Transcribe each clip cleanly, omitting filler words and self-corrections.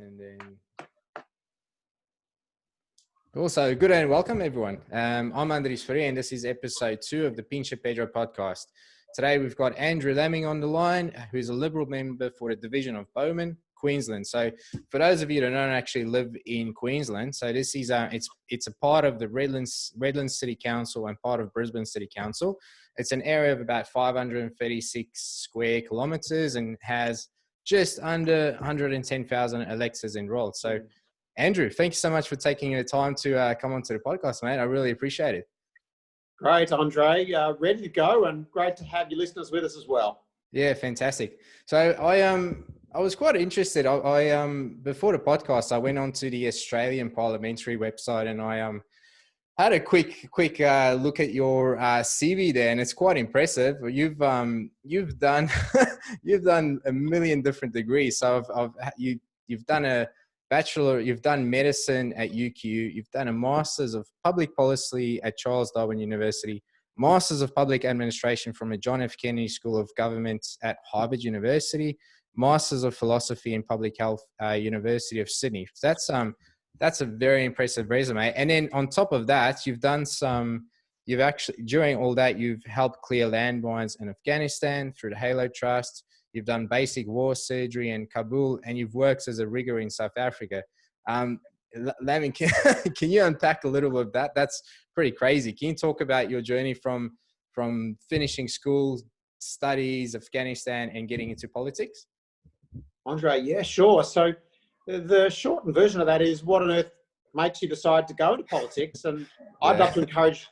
And then also good day and welcome everyone. I'm Andrew Lamming and this is episode 2 of the Pinche Pedro podcast. Today we've got Andrew Lamming on the line, who's a Liberal member for the Division of Bowman, Queensland. So for those of you that don't actually live in Queensland, so this is it's a part of the Redlands City Council and part of Brisbane City Council. It's an area of about 536 square kilometres and has just under 110,000 electors enrolled. So Andrew, thank you so much for taking the time to come onto the podcast, mate. I really appreciate it. Great, Andre. Ready to go, and great to have your listeners with us as well. Yeah, fantastic. So I was quite interested. I before the podcast, I went onto the Australian Parliamentary website and I had a quick look at your CV there, and it's quite impressive. You've done you've done a million different degrees. So you've done a bachelor, you've done medicine at UQ, you've done a master's of public policy at Charles Darwin University, Masters of Public Administration from the John F. Kennedy School of Government at Harvard University, Masters of Philosophy in Public Health, University of Sydney. That's a very impressive resume. And then on top of that, you've actually, during all that, you've helped clear landmines in Afghanistan through the Halo Trust. You've done basic war surgery in Kabul, and you've worked as a rigger in South Africa. Lamming, can you unpack a little bit of that? That's pretty crazy. Can you talk about your journey from finishing school, studies, Afghanistan, and getting into politics? Andre, yeah, sure. So the shortened version of that is, what on earth makes you decide to go into politics? And I'd love to encourage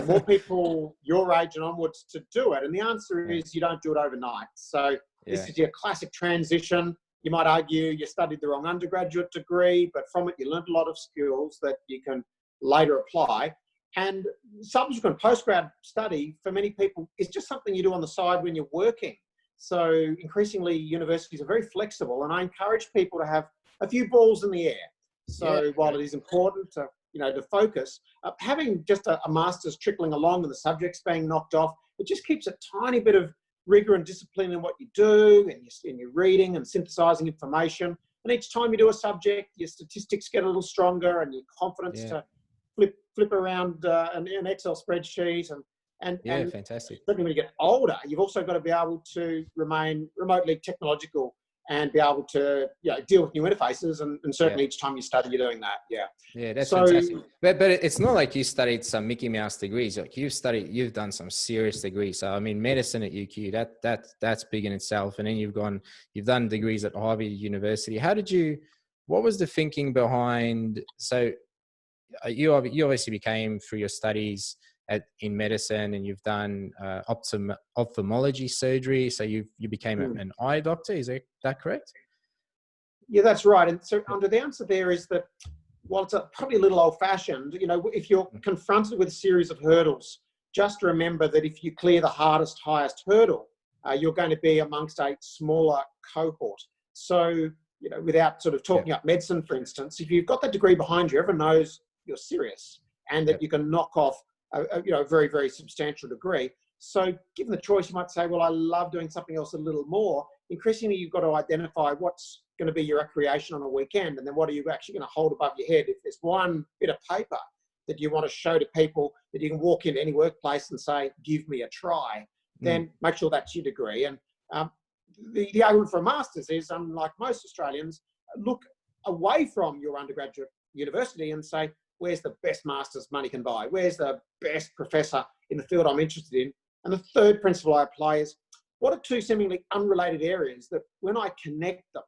more people your age and onwards to do it. And the answer is you don't do it overnight. So this is your classic transition. You might argue you studied the wrong undergraduate degree, but from it you learned a lot of skills that you can later apply. And subsequent postgrad study, for many people, is just something you do on the side when you're working. So increasingly, universities are very flexible, and I encourage people to have a few balls in the air. So while it is important to focus, having just a master's trickling along and the subjects being knocked off, it just keeps a tiny bit of rigor and discipline in what you do, and you're reading and synthesizing information. And each time you do a subject, your statistics get a little stronger, and your confidence to flip around an Excel spreadsheet. And fantastic. Certainly when you get older, you've also got to be able to remain remotely technological and be able to deal with new interfaces, and certainly each time you study, you're doing that. Yeah, that's fantastic. But it's not like you studied some Mickey Mouse degrees. Like you've done some serious degrees. So I mean, medicine at UQ, that's big in itself. And then you've done degrees at Harvard University. What was the thinking behind? So you obviously became, through your studies in medicine, and you've done ophthalmology surgery. So you became an eye doctor. Is that correct? Yeah, that's right. And so under the answer there is that while it's probably a little old-fashioned, if you're confronted with a series of hurdles, just remember that if you clear the highest hurdle, you're going to be amongst a smaller cohort. So, without sort of talking up medicine, for instance, if you've got that degree behind you, everyone knows you're serious and that you can knock off a very, very substantial degree. So given the choice, you might say, well, I love doing something else a little more. Increasingly, you've got to identify what's going to be your recreation on a weekend, and then what are you actually going to hold above your head. If there's one bit of paper that you want to show to people that you can walk into any workplace and say, give me a try, then make sure that's your degree. And the argument for a master's is, unlike most Australians, look away from your undergraduate university and say, where's the best master's money can buy? Where's the best professor in the field I'm interested in? And the third principle I apply is, what are two seemingly unrelated areas that when I connect them,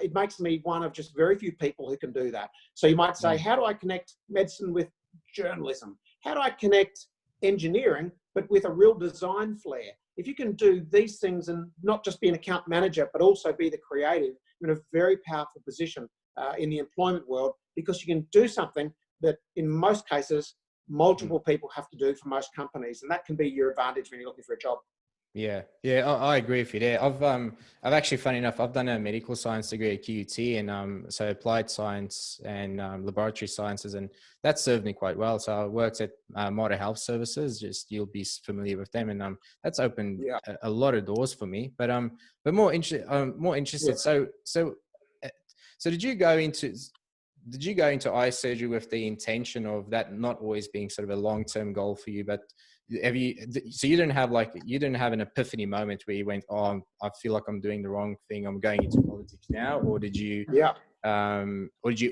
it makes me one of just very few people who can do that. So you might say, how do I connect medicine with journalism? How do I connect engineering, but with a real design flair? If you can do these things and not just be an account manager, but also be the creative, you're in a very powerful position in the employment world, because you can do something that in most cases, multiple people have to do for most companies. And that can be your advantage when you're looking for a job. Yeah, I agree with you there. I've actually, funny enough, I've done a medical science degree at QUT, and so applied science and laboratory sciences, and that served me quite well. So I worked at Modern Health Services, just you'll be familiar with them, and that's opened a lot of doors for me. But more interested. So did you go into eye surgery with the intention of that not always being sort of a long-term goal for you, but so you didn't have an epiphany moment where you went, oh, I feel like I'm doing the wrong thing, I'm going into politics now? Or did you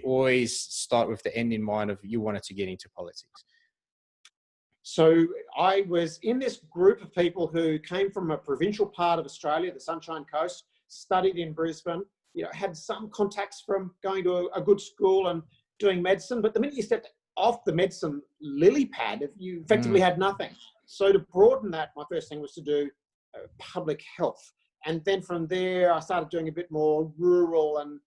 always start with the end in mind of you wanted to get into politics? So I was in this group of people who came from a provincial part of Australia, the Sunshine Coast, studied in Brisbane, had some contacts from going to a good school and doing medicine. But the minute you stepped off the medicine lily pad, you effectively had nothing. So to broaden that, my first thing was to do public health. And then from there, I started doing a bit more rural and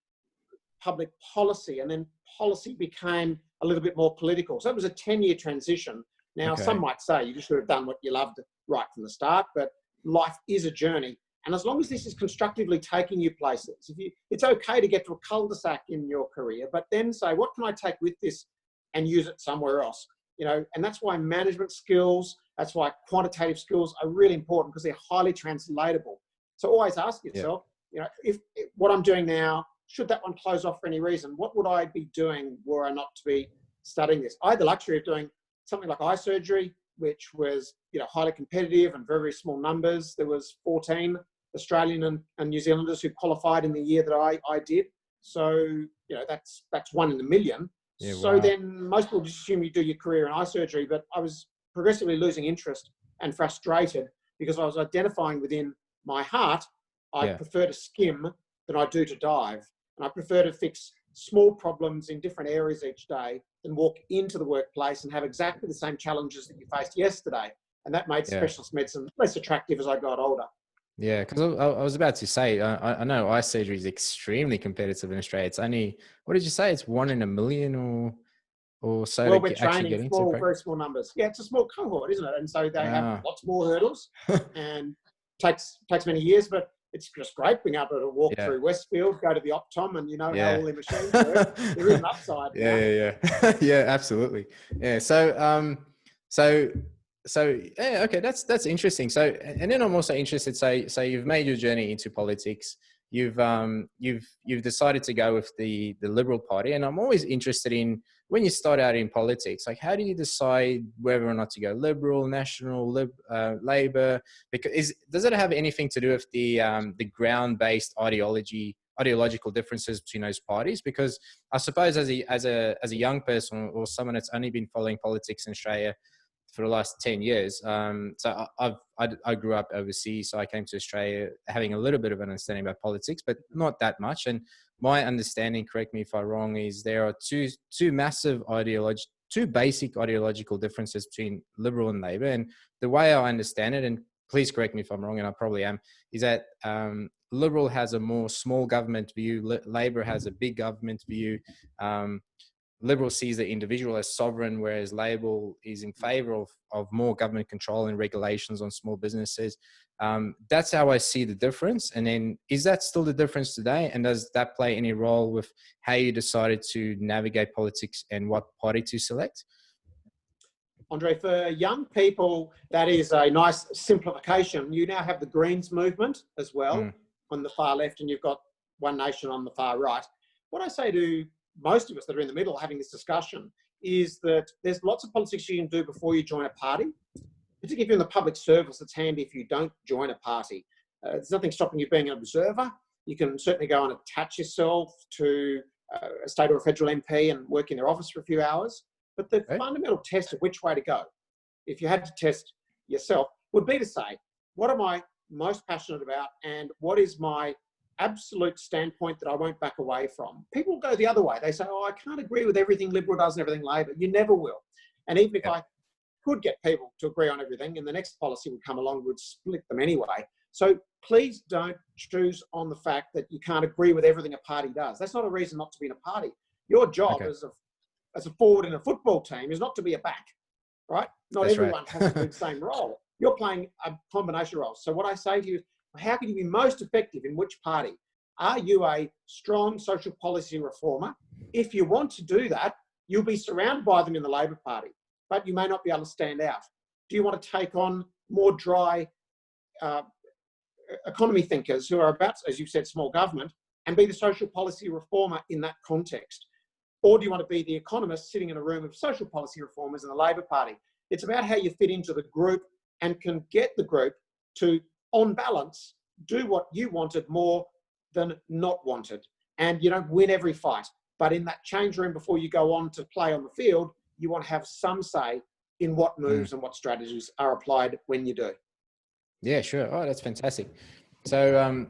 public policy. And then policy became a little bit more political. So it was a 10-year transition. Now, some might say you should have done what you loved right from the start, but life is a journey. And as long as this is constructively taking you places, it's okay to get to a cul-de-sac in your career, but then say, what can I take with this and use it somewhere else? And that's why management skills, that's why quantitative skills are really important, because they're highly translatable. So always ask yourself, if what I'm doing now, should that one close off for any reason? What would I be doing were I not to be studying this? I had the luxury of doing something like eye surgery, which was highly competitive and very, very small numbers. There was 14 Australian and New Zealanders who qualified in the year that I did. So that's 1 in a million. Yeah, so then most people just assume you do your career in eye surgery, but I was progressively losing interest and frustrated because I was identifying within my heart I prefer to skim than I do to dive, and I prefer to fix small problems in different areas each day than walk into the workplace and have exactly the same challenges that you faced yesterday. And that made specialist medicine less attractive as I got older. Yeah, because I was about to say, I know eye surgery is extremely competitive in Australia. It's only, what did you say? It's 1 in a million or so. Well, we're training very small numbers. Yeah, it's a small cohort, isn't it? And so they have lots more hurdles and takes many years, but it's just great being able to walk through Westfield, go to the Optom, and how all the machines work. There is an upside. Yeah, absolutely. Yeah. So yeah, okay, that's interesting. So, and then I'm also interested. So you've made your journey into politics. You've decided to go with the Liberal Party, and I'm always interested in when you start out in politics. Like, how do you decide whether or not to go Liberal, National, Labor? Because does it have anything to do with the ground-based ideological differences between those parties? Because I suppose as a young person or someone that's only been following politics in Australia for the last 10 years. So I grew up overseas, so I came to Australia having a little bit of an understanding about politics, but not that much. And my understanding, correct me if I'm wrong, is there are two basic ideological differences between Liberal and Labor. And the way I understand it, and please correct me if I'm wrong, and I probably am, is that Liberal has a more small government view, Labor has a big government view. Liberal sees the individual as sovereign, whereas Labor is in favour of more government control and regulations on small businesses. That's how I see the difference. And then, is that still the difference today? And does that play any role with how you decided to navigate politics and what party to select? Andre, for young people, that is a nice simplification. You now have the Greens movement as well on the far left, and you've got One Nation on the far right. What I say to most of us that are in the middle having this discussion is that there's lots of politics you can do before you join a party. Particularly if you're in the public service, it's handy if you don't join a party. There's nothing stopping you being an observer. You can certainly go and attach yourself to a state or a federal MP and work in their office for a few hours. But the fundamental test of which way to go, if you had to test yourself, would be to say, what am I most passionate about and what is my absolute standpoint that I won't back away from? People go the other way. They say, I can't agree with everything Liberal does and everything Labor. You never will. And even if I could get people to agree on everything, and the next policy would come along, would split them anyway. So please don't choose on the fact that you can't agree with everything a party does. That's not a reason not to be in a party. Your job as a forward in a football team is not to be a back, right? Not everyone has to do the same role. You're playing a combination of roles. So what I say to you is, how can you be most effective in which party? Are you a strong social policy reformer? If you want to do that, you'll be surrounded by them in the Labor Party, but you may not be able to stand out. Do you want to take on more dry economy thinkers who are about, as you said, small government, and be the social policy reformer in that context? Or do you want to be the economist sitting in a room of social policy reformers in the Labor Party? It's about how you fit into the group and can get the group to, on balance, do what you wanted more than not wanted. And you don't win every fight. But in that change room before you go on to play on the field, you want to have some say in what moves and what strategies are applied when you do. Yeah, sure. Oh, that's fantastic. So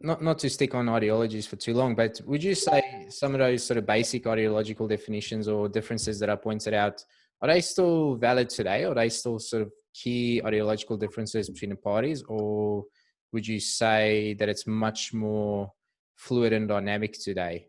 not to stick on ideologies for too long, but would you say some of those sort of basic ideological definitions or differences that I pointed out, are they still valid today? Are they still sort of key ideological differences between the parties? Or would you say that it's much more fluid and dynamic today?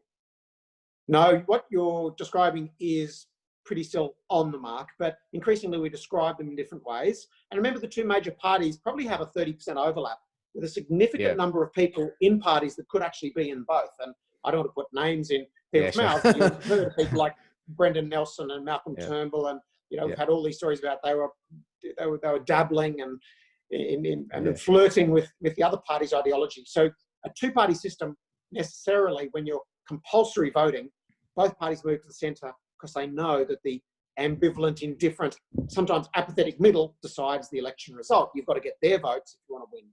No, what you're describing is pretty still on the mark, but increasingly we describe them in different ways. And remember, the two major parties probably have a 30% overlap, with a significant number of people in parties that could actually be in both. And I don't want to put names in people's mouths. You've heard of people like Brendan Nelson and Malcolm Turnbull, and we've had all these stories about they were dabbling and flirting with the other party's ideology. So a two-party system, necessarily, when you're compulsory voting, both parties move to the centre because they know that the ambivalent, indifferent, sometimes apathetic middle decides the election result. You've got to get their votes if you want to win.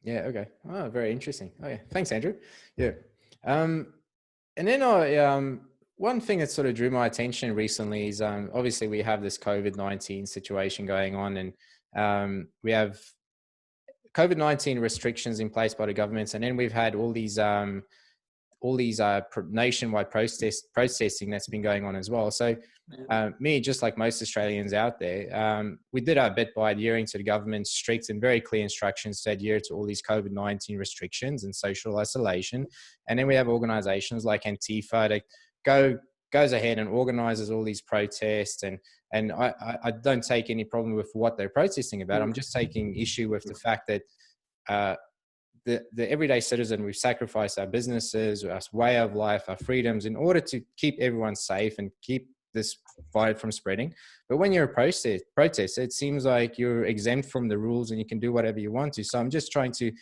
Yeah. Okay. Oh, very interesting. Okay. Thanks, Andrew. Yeah. And then one thing that sort of drew my attention recently is obviously we have this COVID-19 situation going on, and we have COVID-19 restrictions in place by the governments, and then we've had all these nationwide protesting that's been going on as well. So me, just like most Australians out there, we did our bit by adhering to the government's strict and very clear instructions to adhere to all these COVID-19 restrictions and social isolation. And then we have organizations like Antifa that goes ahead and organizes all these protests, and I don't take any problem with what they're protesting about. I'm just taking issue with the fact that the everyday citizen, we've sacrificed our businesses, our way of life, our freedoms in order to keep everyone safe and keep this virus from spreading. But when you're a protester, it seems like you're exempt from the rules and you can do whatever you want to. So I'm just trying to,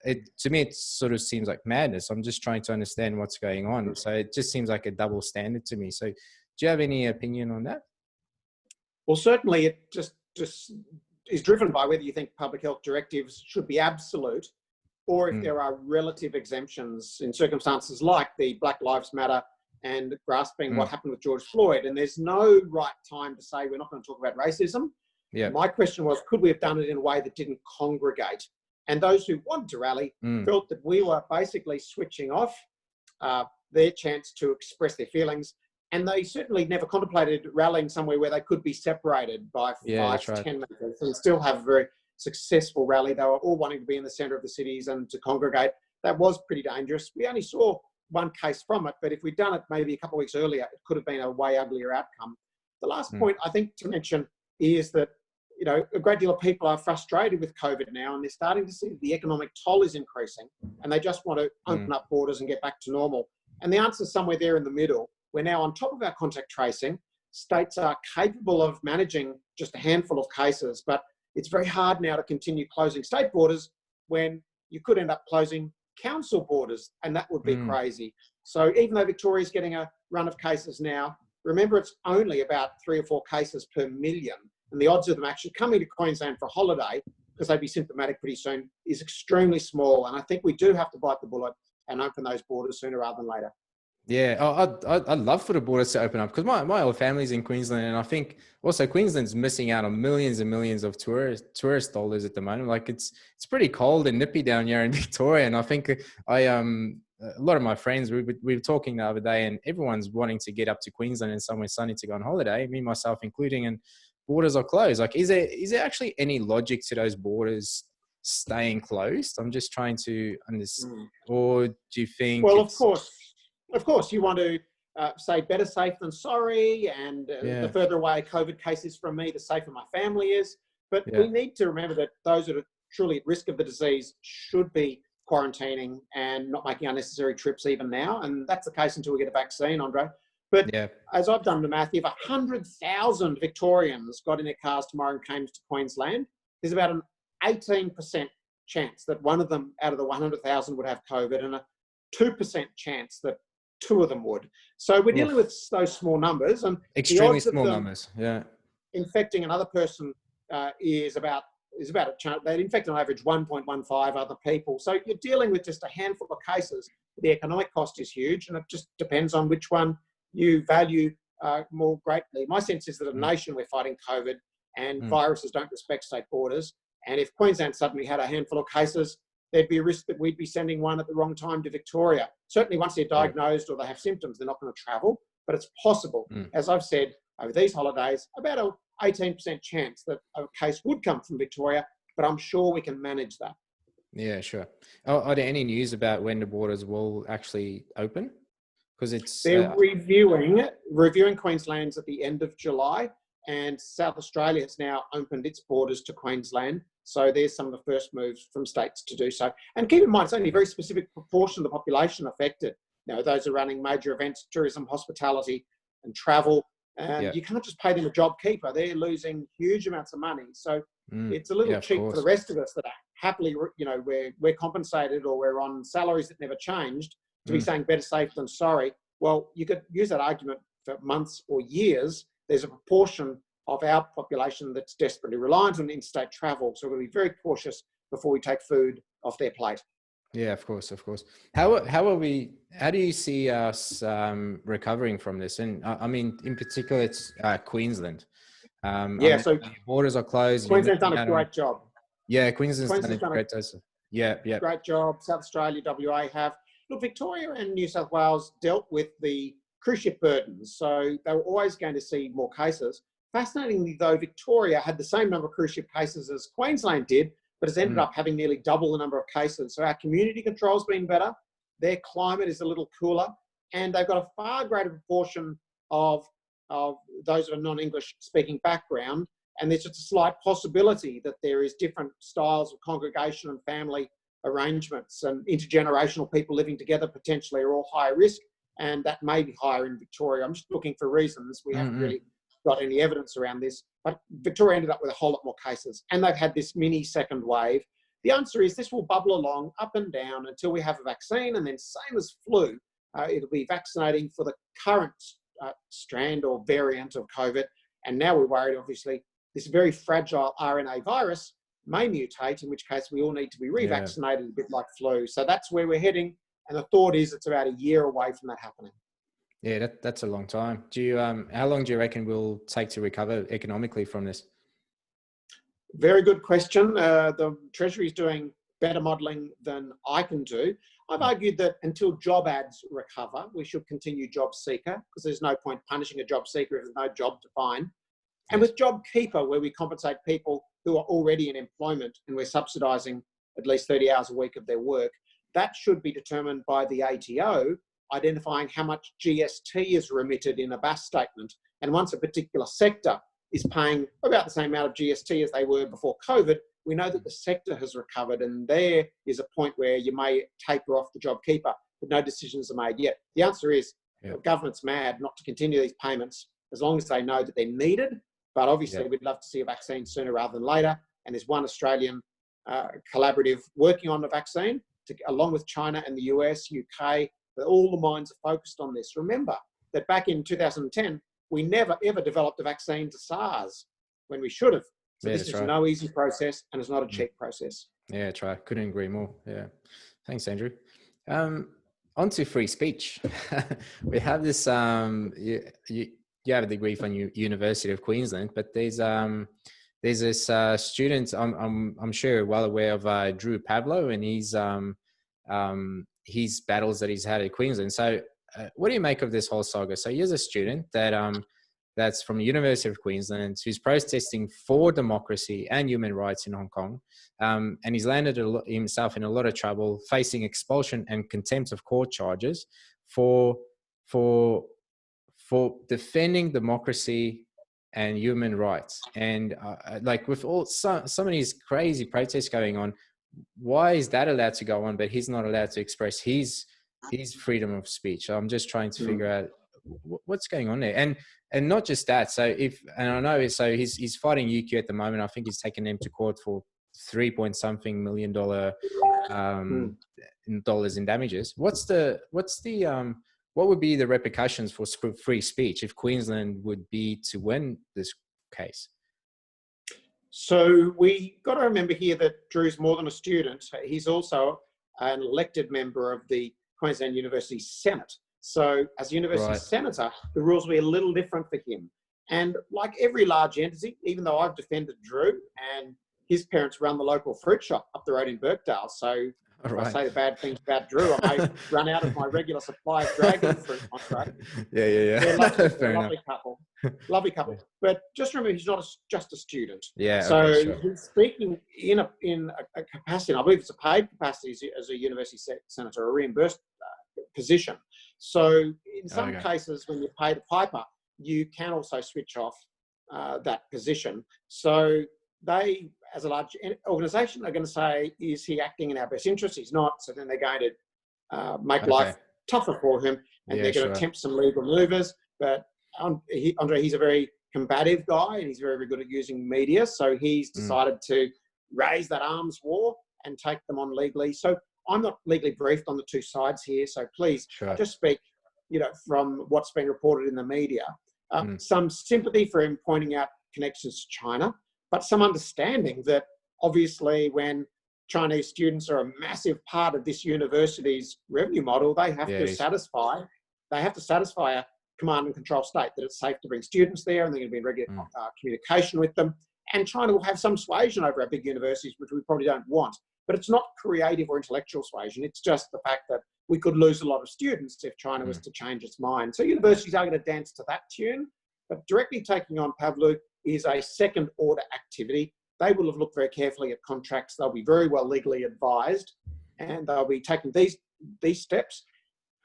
to me, it sort of seems like madness. I'm just trying to understand what's going on. So it just seems like a double standard to me. So do you have any opinion on that? Well, certainly it just is driven by whether you think public health directives should be absolute, or if there are relative exemptions in circumstances like the Black Lives Matter and grasping what happened with George Floyd. And there's no right time to say we're not going to talk about racism. Yeah. My question was, could we have done it in a way that didn't congregate? And those who wanted to rally felt that we were basically switching off their chance to express their feelings. And they certainly never contemplated rallying somewhere where they could be separated by 5 to 10 meters and still have a very successful rally. They were all wanting to be in the centre of the cities and to congregate. That was pretty dangerous. We only saw one case from it, but if we'd done it maybe a couple of weeks earlier, it could have been a way uglier outcome. The last point I think to mention is that, a great deal of people are frustrated with COVID now, and they're starting to see the economic toll is increasing, and they just want to open up borders and get back to normal. And the answer is somewhere there in the middle. We're now on top of our contact tracing. States are capable of managing just a handful of cases, but it's very hard now to continue closing state borders when you could end up closing council borders, and that would be crazy. So even though Victoria's getting a run of cases now, remember it's only about 3 or 4 cases per million, and the odds of them actually coming to Queensland for a holiday, because they'd be symptomatic pretty soon, is extremely small. And I think we do have to bite the bullet and open those borders sooner rather than later. Yeah, I'd love for the borders to open up, because my whole family's in Queensland, and I think also Queensland's missing out on millions and millions of tourist dollars at the moment. Like it's pretty cold and nippy down here in Victoria, and I think a lot of my friends, we were talking the other day, and everyone's wanting to get up to Queensland and somewhere sunny to go on holiday, me myself including, and borders are closed. Like is there actually any logic to those borders staying closed? I'm just trying to understand. Or do you think? Well, of course, you want to say better safe than sorry, and the further away a COVID case is from me, the safer my family is. But we need to remember that those that are truly at risk of the disease should be quarantining and not making unnecessary trips even now. And that's the case until we get a vaccine, Andre. But as I've done the math, if 100,000 Victorians got in their cars tomorrow and came to Queensland, there's about an 18% chance that one of them out of the 100,000 would have COVID, and a 2% chance that 2 of them would. So we're dealing with those small numbers, and Extremely the odds small of them numbers. Yeah. infecting another person is about a chance. They infect on average 1.15 other people. So you're dealing with just a handful of cases. The economic cost is huge, and it just depends on which one you value more greatly. My sense is that a nation, we're fighting COVID, and viruses don't respect state borders. And if Queensland suddenly had a handful of cases, there'd be a risk that we'd be sending one at the wrong time to Victoria. Certainly once they're diagnosed or they have symptoms, they're not going to travel, but it's possible. As I've said, over these holidays, about an 18% chance that a case would come from Victoria, but I'm sure we can manage that. Yeah, sure. Are there any news about when the borders will actually open? Because it's... They're reviewing Queensland's at the end of July, and South Australia has now opened its borders to Queensland. So there's some of the first moves from states to do so. And keep in mind, it's only a very specific proportion of the population affected. You know, those are running major events, tourism, hospitality, and travel. And you can't just pay them a job keeper. They're losing huge amounts of money. So it's a little cheap for the rest of us that are happily, you know, we're compensated or we're on salaries that never changed to be saying better safe than sorry. Well, you could use that argument for months or years. There's a proportion of our population that's desperately reliant on interstate travel. So we'll be very cautious before we take food off their plate. Yeah, of course, of course. How do you see us recovering from this? And I mean, in particular, it's Queensland. So borders are closed. Queensland's done a great job. Yeah, Queensland's done a great job. Yeah. Great job. South Australia, WA have. Look, Victoria and New South Wales dealt with the cruise ship burdens, so they were always going to see more cases. Fascinatingly, though, Victoria had the same number of cruise ship cases as Queensland did, but has ended up having nearly double the number of cases. So our community control's been better. Their climate is a little cooler, and they've got a far greater proportion of those of a non-English speaking background. And there's just a slight possibility that there is different styles of congregation and family arrangements, and intergenerational people living together potentially are all higher risk, and that may be higher in Victoria. I'm just looking for reasons. We haven't really got any evidence around this, but Victoria ended up with a whole lot more cases, and they've had this mini second wave. The answer is this will bubble along up and down until we have a vaccine, and then same as flu, it'll be vaccinating for the current strand or variant of COVID. And now we're worried, obviously, this very fragile RNA virus may mutate, in which case we all need to be revaccinated, a bit like flu. So that's where we're heading. And the thought is it's about a year away from that happening. Yeah, that's a long time. Do you, how long do you reckon we'll take to recover economically from this? Very good question. The Treasury is doing better modelling than I can do. I've argued that until job ads recover, we should continue job seeker, because there's no point punishing a job seeker if there's no job to find. And with job keeper, where we compensate people who are already in employment and we're subsidising at least 30 hours a week of their work, that should be determined by the ATO, identifying how much GST is remitted in a BAS statement. And once a particular sector is paying about the same amount of GST as they were before COVID, we know that the sector has recovered, and there is a point where you may taper off the job keeper, but no decisions are made yet. The answer is the government's mad not to continue these payments as long as they know that they're needed. But obviously, we'd love to see a vaccine sooner rather than later. And there's one Australian collaborative working on the vaccine, along with China and the US, UK. All the minds are focused on this. Remember that back in 2010, we never, ever developed a vaccine to SARS when we should have. So this is no easy process, and it's not a cheap process. Yeah, that's right. Couldn't agree more. Yeah. Thanks, Andrew. On to free speech. We have this, you have a degree from University of Queensland, but there's this student, I'm sure you're well aware of Drew Pablo and his battles that he's had at Queensland. So what do you make of this whole saga? So here's a student that's from the University of Queensland who's protesting for democracy and human rights in Hong Kong. And he's landed himself in a lot of trouble, facing expulsion and contempt of court charges for defending democracy and human rights. And like with all some of these crazy protests going on, why is that allowed to go on, but he's not allowed to express his freedom of speech? So I'm just trying to figure out what's going on there. And not just that. So I know, so he's fighting UQ at the moment. I think he's taken them to court for $3 point something million dollars in damages. What would be the repercussions for free speech if Queensland would be to win this case? So we got to remember here that Drew's more than a student. He's also an elected member of the Queensland University Senate. So as a university senator, the rules will be a little different for him. And like every large entity, even though I've defended Drew, and his parents run the local fruit shop up the road in Birkdale, so if I say the bad things about Drew, I may run out of my regular supply of dragon fruit, Andre. Yeah. They're lovely couple. Lovely couple. But just remember, he's not just a student. Yeah. So okay, sure. he's speaking in a capacity, and I believe it's a paid capacity as a university senator, a reimbursed position. So in some cases, when you pay the piper, you can also switch off that position. So they, as a large organisation, are going to say, is he acting in our best interest? He's not. So then they're going to make life tougher for him, and they're going to attempt some legal maneuvers. But Andre, he's a very combative guy, and he's very, very good at using media. So he's decided to raise that arms war and take them on legally. So I'm not legally briefed on the two sides here. So please just speak, from what's been reported in the media. Some sympathy for him pointing out connections to China, but some understanding that obviously when Chinese students are a massive part of this university's revenue model, they have to satisfy a command and control state that it's safe to bring students there, and they're going to be in regular communication with them. And China will have some suasion over our big universities, which we probably don't want. But it's not creative or intellectual suasion. It's just the fact that we could lose a lot of students if China was to change its mind. So universities are going to dance to that tune. But directly taking on Pavlu is a second order activity. They will have looked very carefully at contracts. They'll be very well legally advised, and they'll be taking these steps.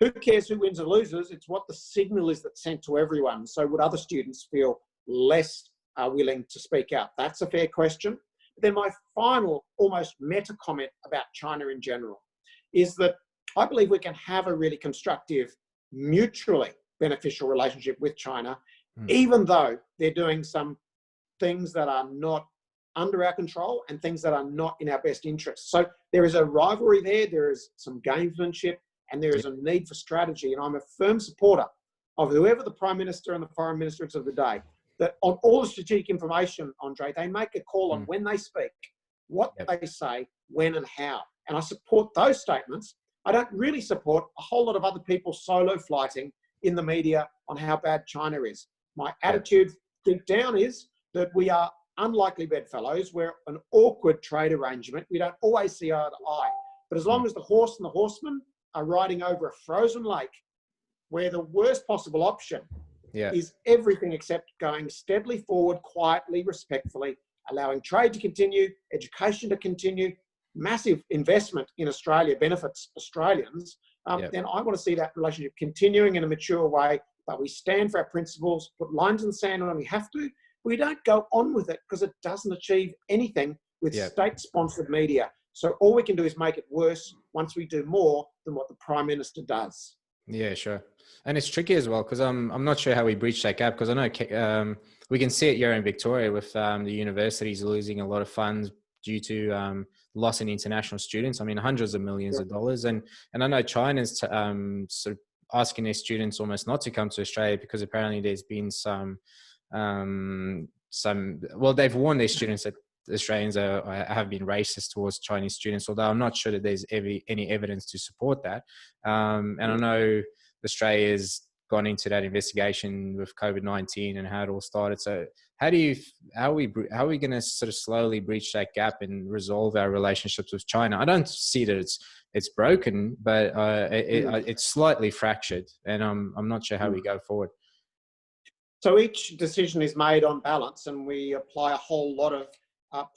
Who cares who wins or loses? It's what the signal is that's sent to everyone. So would other students feel less willing to speak out? That's a fair question. Then my final, almost meta comment about China in general is that I believe we can have a really constructive, mutually beneficial relationship with China, even though they're doing some things that are not under our control and things that are not in our best interest. So there is a rivalry there, there is some gamesmanship, and there is a need for strategy. And I'm a firm supporter of whoever the Prime Minister and the Foreign Minister is of the day, that on all the strategic information, Andre, they make a call on when they speak, what they say, when and how. And I support those statements. I don't really support a whole lot of other people solo flighting in the media on how bad China is. My attitude deep down is that we are unlikely bedfellows. We're an awkward trade arrangement. We don't always see eye to eye. But as long as the horse and the horseman are riding over a frozen lake, where the worst possible option is everything except going steadily forward, quietly, respectfully, allowing trade to continue, education to continue, massive investment in Australia benefits Australians, then I want to see that relationship continuing in a mature way, but we stand for our principles, put lines in the sand when we have to. We don't go on with it because it doesn't achieve anything with state-sponsored media. So all we can do is make it worse once we do more than what the Prime Minister does. Yeah, sure. And it's tricky as well because I'm not sure how we breach that gap, because I know we can see it here in Victoria with the universities losing a lot of funds due to loss in international students. I mean, hundreds of millions of dollars. And I know China's sort of asking their students almost not to come to Australia because apparently there's been well, they've warned their students that Australians have been racist towards Chinese students, although I'm not sure that there's any evidence to support that. And I know Australia's gone into that investigation with COVID-19 and how it all started. So how are we going to sort of slowly breach that gap and resolve our relationships with China? I don't see that it's broken, but it's slightly fractured, and I'm not sure how we go forward. So each decision is made on balance, and we apply a whole lot of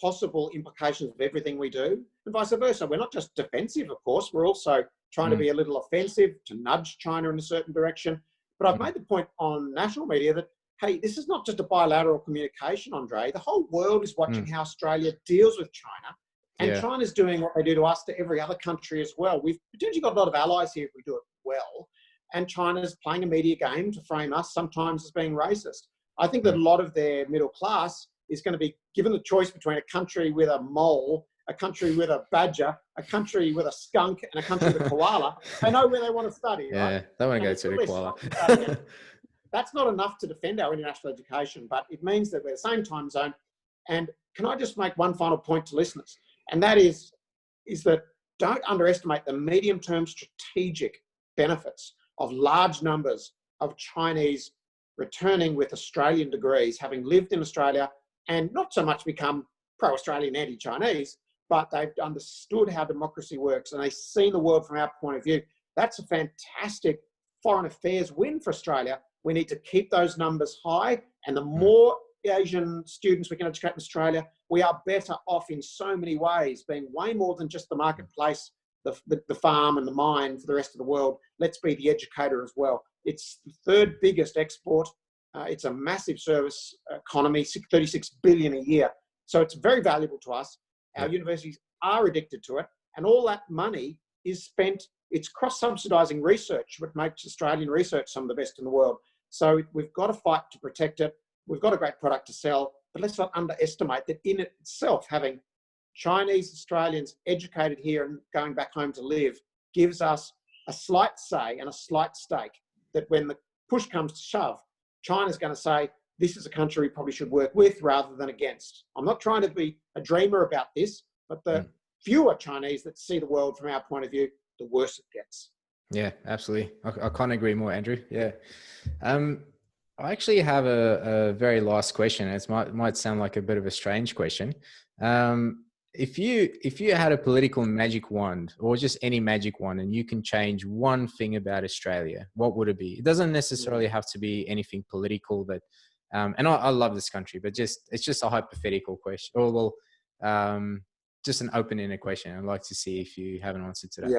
possible implications of everything we do, and vice versa. We're not just defensive, of course. We're also trying to be a little offensive to nudge China in a certain direction. But I've made the point on national media that, hey, this is not just a bilateral communication, Andre. The whole world is watching how Australia deals with China. And China's doing what they do to us to every other country as well. We've potentially got a lot of allies here if we do it well. And China's playing a media game to frame us sometimes as being racist. I think that a lot of their middle class is going to be given the choice between a country with a mole a country with a badger, a country with a skunk, and a country with a koala. They know where they want to study, right? Yeah, they want to go to the koala. That's not enough to defend our international education, but it means that we're the same time zone. And can I just make one final point to listeners? And that is that don't underestimate the medium-term strategic benefits of large numbers of Chinese returning with Australian degrees, having lived in Australia and not so much become pro-Australian, anti-Chinese, but they've understood how democracy works and they've seen the world from our point of view. That's a fantastic foreign affairs win for Australia. We need to keep those numbers high, and the more Asian students we can educate in Australia, we are better off in so many ways, being way more than just the marketplace, the farm and the mine for the rest of the world. Let's be the educator as well. It's the third biggest export. It's a massive service economy, 36 billion a year. So it's very valuable to us. Our universities are addicted to it, and all that money is spent. It's cross-subsidising research, which makes Australian research some of the best in the world. So we've got to fight to protect it. We've got a great product to sell, but let's not underestimate that in itself, having Chinese Australians educated here and going back home to live gives us a slight say and a slight stake that when the push comes to shove, China's going to say, this is a country we probably should work with rather than against. I'm not trying to be a dreamer about this, but the fewer Chinese that see the world from our point of view, the worse it gets. Yeah, absolutely. I can't agree more, Andrew. Yeah. I actually have a very last question. It might sound like a bit of a strange question. If you had a political magic wand, or just any magic wand, and you can change one thing about Australia, what would it be? It doesn't necessarily have to be anything political, but and I love this country, but it's just a hypothetical question, or just an open-ended question. I'd like to see if you have an answer to that.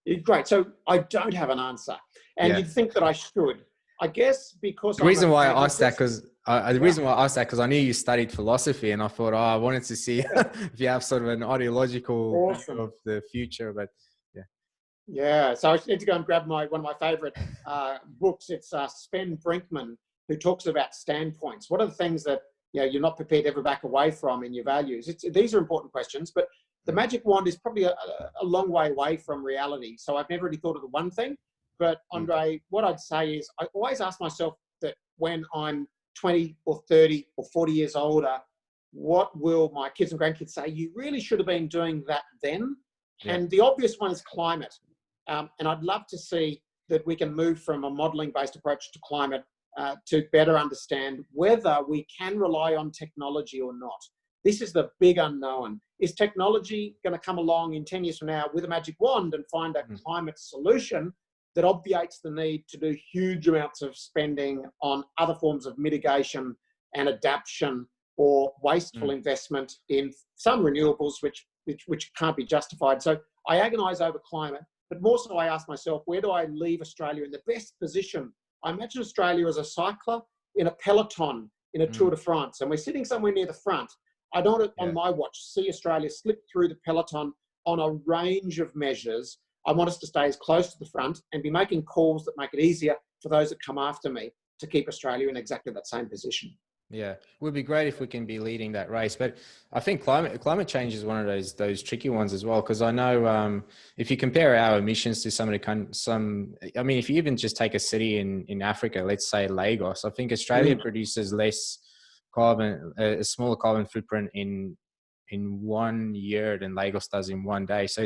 Yeah, great. So I don't have an answer, and you'd think that I should. I guess because the reason why I asked that because I knew you studied philosophy, and I thought, I wanted to see if you have sort of an ideological view of the future. But so I need to go and grab one of my favorite books. It's Sven Brinkman, who talks about standpoints. What are the things that you're not prepared to ever back away from in your values? These are important questions, but the magic wand is probably a long way away from reality. So I've never really thought of the one thing. But Andre, what I'd say is I always ask myself that when I'm 20 or 30 or 40 years older, what will my kids and grandkids say? You really should have been doing that then. Yeah. And the obvious one is climate. And I'd love to see that we can move from a modelling-based approach to climate to better understand whether we can rely on technology or not. This is the big unknown. Is technology going to come along in 10 years from now with a magic wand and find a climate solution that obviates the need to do huge amounts of spending on other forms of mitigation and adaptation, or wasteful investment in some renewables which can't be justified? So I agonise over climate, but more so I ask myself, where do I leave Australia in the best position? I imagine Australia as a cycler in a peloton in a Tour de France, and we're sitting somewhere near the front. I don't, on my watch, see Australia slip through the peloton on a range of measures. I want us to stay as close to the front and be making calls that make it easier for those that come after me to keep Australia in exactly that same position. Yeah, it would be great if we can be leading that race. But I think climate change is one of those tricky ones as well, because I know if you compare our emissions to if you even just take a city in Africa, let's say Lagos, I think Australia produces less carbon, a smaller carbon footprint in 1 year than Lagos does in 1 day. So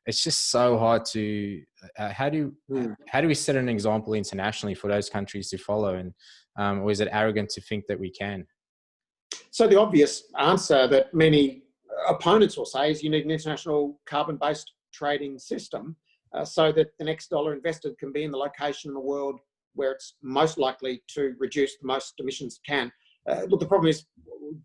it's just so hard to how do we set an example internationally for those countries to follow, and or is it arrogant to think that we can? So the obvious answer that many opponents will say is you need an international carbon-based trading system so that the next dollar invested can be in the location in the world where it's most likely to reduce the most emissions it can. Look, the problem is,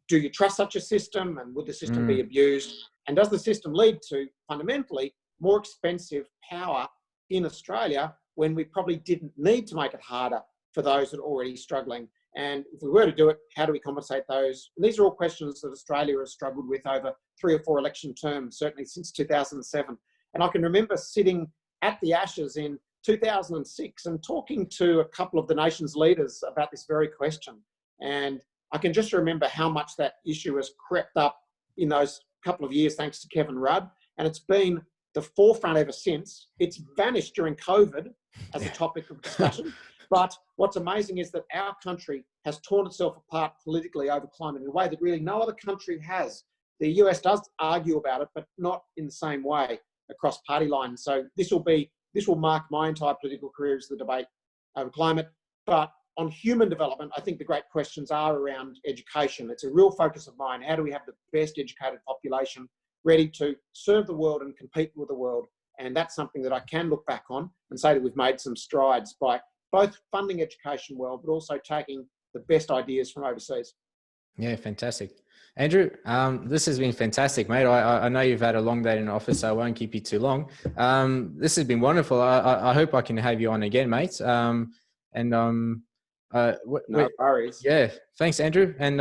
do you trust such a system, and would the system be abused? And does the system lead to, fundamentally, more expensive power in Australia when we probably didn't need to make it harder for those that are already struggling? And if we were to do it, how do we compensate those? And these are all questions that Australia has struggled with over 3 or 4 election terms, certainly since 2007. And I can remember sitting at the Ashes in 2006 and talking to a couple of the nation's leaders about this very question. And I can just remember how much that issue has crept up in those couple of years, thanks to Kevin Rudd, and it's been the forefront ever since. It's vanished during COVID as a topic of discussion. But what's amazing is that our country has torn itself apart politically over climate in a way that really no other country has. The US does argue about it, but not in the same way across party lines. So this will mark my entire political career as the debate over climate. But on human development, I think the great questions are around education. It's a real focus of mine. How do we have the best educated population ready to serve the world and compete with the world? And that's something that I can look back on and say that we've made some strides by both funding education well, but also taking the best ideas from overseas. Yeah, fantastic. Andrew, this has been fantastic, mate. I know you've had a long day in the office, so I won't keep you too long. This has been wonderful. I hope I can have you on again, mate. No worries. Yeah, thanks, Andrew. And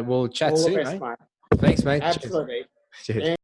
we'll chat All soon, the best, mate. Thanks, mate. Absolutely. Cheers.